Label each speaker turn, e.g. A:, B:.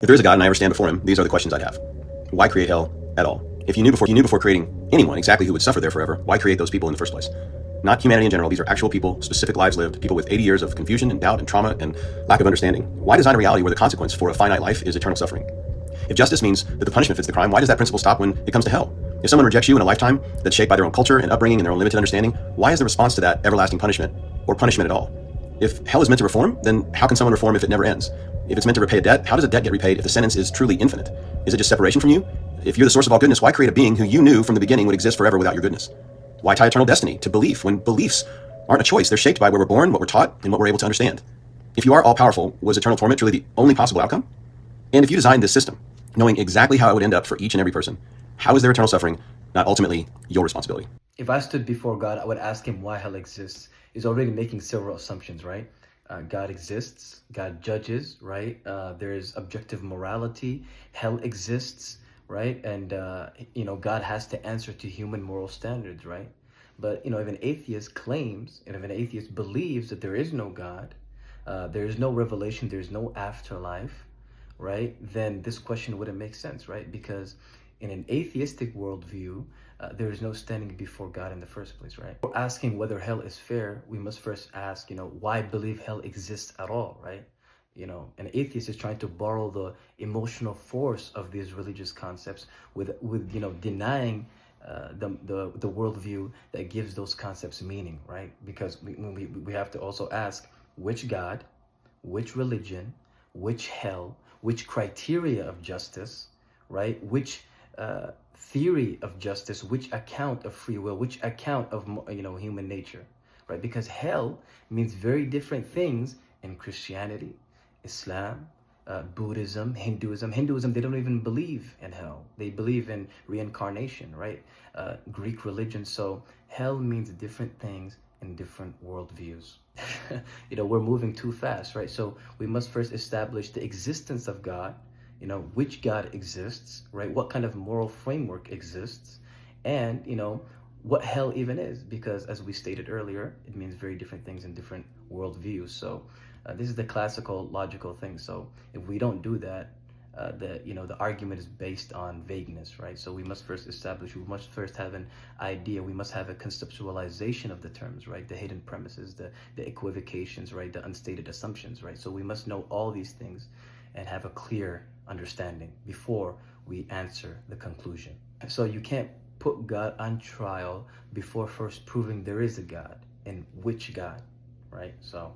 A: If there is a God and I ever stand before him, these are the questions I'd have. Why create hell at all? If you knew before creating anyone exactly who would suffer there forever, why create those people in the first place? Not humanity in general. These are actual people, specific lives lived, people with 80 years of confusion and doubt and trauma and lack of understanding. Why design a reality where the consequence for a finite life is eternal suffering? If justice means that the punishment fits the crime, why does that principle stop when it comes to hell? If someone rejects you in a lifetime that's shaped by their own culture and upbringing and their own limited understanding, why is the response to that everlasting punishment or punishment at all? If hell is meant to reform, then how can someone reform if it never ends? If it's meant to repay a debt, how does a debt get repaid if the sentence is truly infinite? Is it just separation from you? If you're the source of all goodness, why create a being who you knew from the beginning would exist forever without your goodness? Why tie eternal destiny to belief when beliefs aren't a choice? They're shaped by where we're born, what we're taught, and what we're able to understand. If you are all-powerful, was eternal torment truly the only possible outcome? And if you designed this system, knowing exactly how it would end up for each and every person, how is their eternal suffering not ultimately your responsibility?
B: If I stood before God, I would ask him why hell exists. He's already making several assumptions, right? God exists, God judges, right? There's objective morality, hell exists, right? And, God has to answer to human moral standards, right? But, if an atheist claims, and if an atheist believes that there is no God, there is no revelation, there's no afterlife, right? Then this question wouldn't make sense, right? Because in an atheistic worldview, there is no standing before God in the first place, right? For asking whether hell is fair, we must first ask, why believe hell exists at all, right? An atheist is trying to borrow the emotional force of these religious concepts with denying the worldview that gives those concepts meaning, right? Because we have to also ask which God, which religion, which hell, which criteria of justice, right? Which theory of justice, which account of free will, which account of human nature, right? Because hell means very different things in Christianity, Islam, Buddhism, Hinduism. Hinduism, they don't even believe in hell. They believe in reincarnation, right? Greek religion. So hell means different things in different worldviews. We're moving too fast, right? So we must first establish the existence of God, which God exists, right? What kind of moral framework exists, and, what hell even is, because as we stated earlier, it means very different things in different worldviews. So this is the classical logical thing. So if we don't do that, the argument is based on vagueness, right? So we must first have an idea, we must have a conceptualization of the terms, right? The hidden premises, the equivocations, right? The unstated assumptions, right? So we must know all these things and have a clear understanding before we answer the conclusion. So you can't put God on trial before first proving there is a God, and which God, right? So